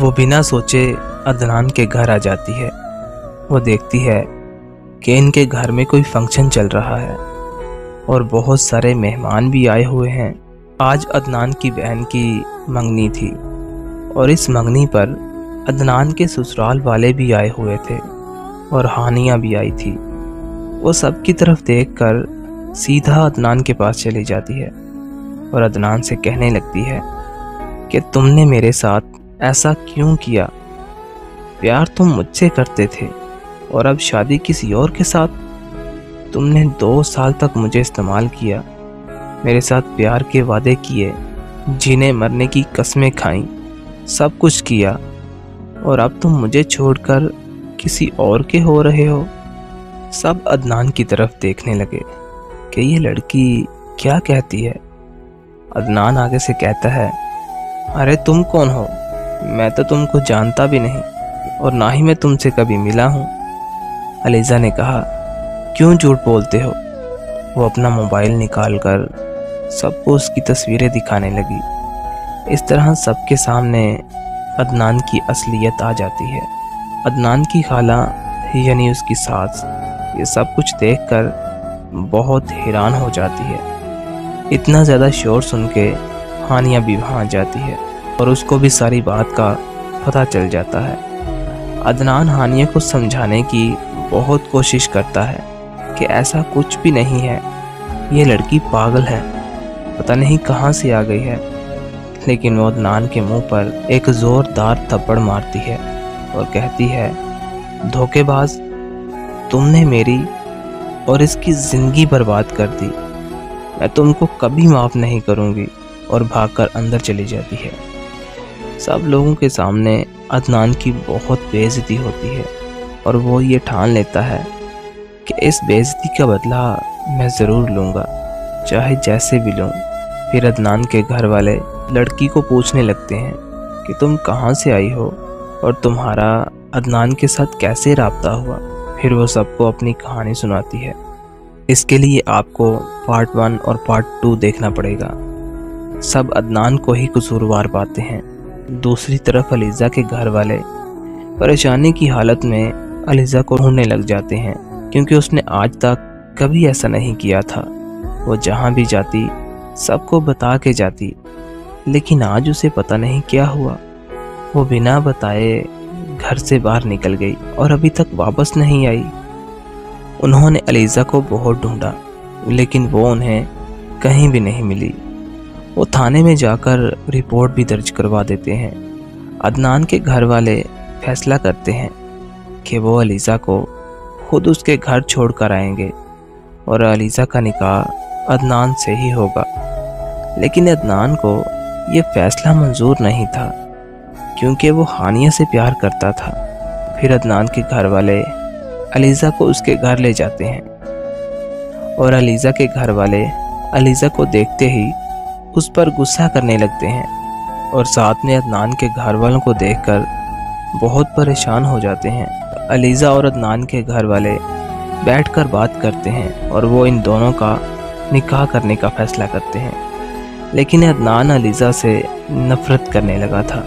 वो बिना सोचे अदनान के घर आ जाती है। वो देखती है कि इनके घर में कोई फंक्शन चल रहा है और बहुत सारे मेहमान भी आए हुए हैं। आज अदनान की बहन की मंगनी थी और इस मंगनी पर अदनान के ससुराल वाले भी आए हुए थे और हानिया भी आई थी। वो सबकी तरफ देखकर सीधा अदनान के पास चली जाती है और अदनान से कहने लगती है कि तुमने मेरे साथ ऐसा क्यों किया? प्यार तुम मुझसे करते थे और अब शादी किसी और के साथ। तुमने 2 साल तक मुझे इस्तेमाल किया, मेरे साथ प्यार के वादे किए, जीने मरने की कस्में खाईं, सब कुछ किया और अब तुम मुझे छोड़कर किसी और के हो रहे हो। सब अदनान की तरफ देखने लगे कि ये लड़की क्या कहती है। अदनान आगे से कहता है, अरे तुम कौन हो? मैं तो तुमको जानता भी नहीं और ना ही मैं तुमसे कभी मिला हूँ। अलीज़ा ने कहा, क्यों झूठ बोलते हो? वो अपना मोबाइल निकालकर सबको उसकी तस्वीरें दिखाने लगी। इस तरह सबके सामने अदनान की असलियत आ जाती है। अदनान की खाला यानी उसकी सास ये सब कुछ देखकर बहुत हैरान हो जाती है। इतना ज़्यादा शोर सुन के हानिया भी वहाँ जाती है और उसको भी सारी बात का पता चल जाता है। अदनान हानिया को समझाने की बहुत कोशिश करता है कि ऐसा कुछ भी नहीं है, ये लड़की पागल है, पता नहीं कहाँ से आ गई है। लेकिन वो अदनान के मुंह पर एक ज़ोरदार थप्पड़ मारती है और कहती है, धोखेबाज, तुमने मेरी और इसकी ज़िंदगी बर्बाद कर दी। मैं तुमको कभी माफ़ नहीं करूँगी और भागकर अंदर चली जाती है। सब लोगों के सामने अदनान की बहुत बेइज्जती होती है और वो ये ठान लेता है कि इस बेइज्जती का बदला मैं ज़रूर लूँगा, चाहे जैसे भी लूँ। फिर अदनान के घर वाले लड़की को पूछने लगते हैं कि तुम कहाँ से आई हो और तुम्हारा अदनान के साथ कैसे राब्ता हुआ। फिर वो सबको अपनी कहानी सुनाती है। इसके लिए आपको पार्ट 1 और पार्ट 2 देखना पड़ेगा। सब अदनान को ही कसूरवार पाते हैं। दूसरी तरफ अलीज़ा के घर वाले परेशानी की हालत में अलीज़ा को ढूंढने लग जाते हैं, क्योंकि उसने आज तक कभी ऐसा नहीं किया था। वो जहाँ भी जाती सबको बता के जाती, लेकिन आज उसे पता नहीं क्या हुआ। वो बिना बताए घर से बाहर निकल गई और अभी तक वापस नहीं आई। उन्होंने अलीज़ा को बहुत ढूंढा, लेकिन वो उन्हें कहीं भी नहीं मिली। वो थाने में जाकर रिपोर्ट भी दर्ज करवा देते हैं। अदनान के घर वाले फैसला करते हैं कि वो अलीज़ा को खुद उसके घर छोड़ कर आएंगे और अलीज़ा का निकाह अदनान से ही होगा। लेकिन अदनान को ये फैसला मंजूर नहीं था, क्योंकि वो हानिया से प्यार करता था। फिर अदनान के घर वाले अलीज़ा को उसके घर ले जाते हैं और अलीज़ा के घर वाले अलीज़ा को देखते ही उस पर गुस्सा करने लगते हैं और साथ में अदनान के घर वालों को देखकर बहुत परेशान हो जाते हैं। अलीज़ा और अदनान के घर वाले बैठकर बात करते हैं और वो इन दोनों का निकाह करने का फैसला करते हैं। लेकिन अदनान अलीज़ा से नफ़रत करने लगा था।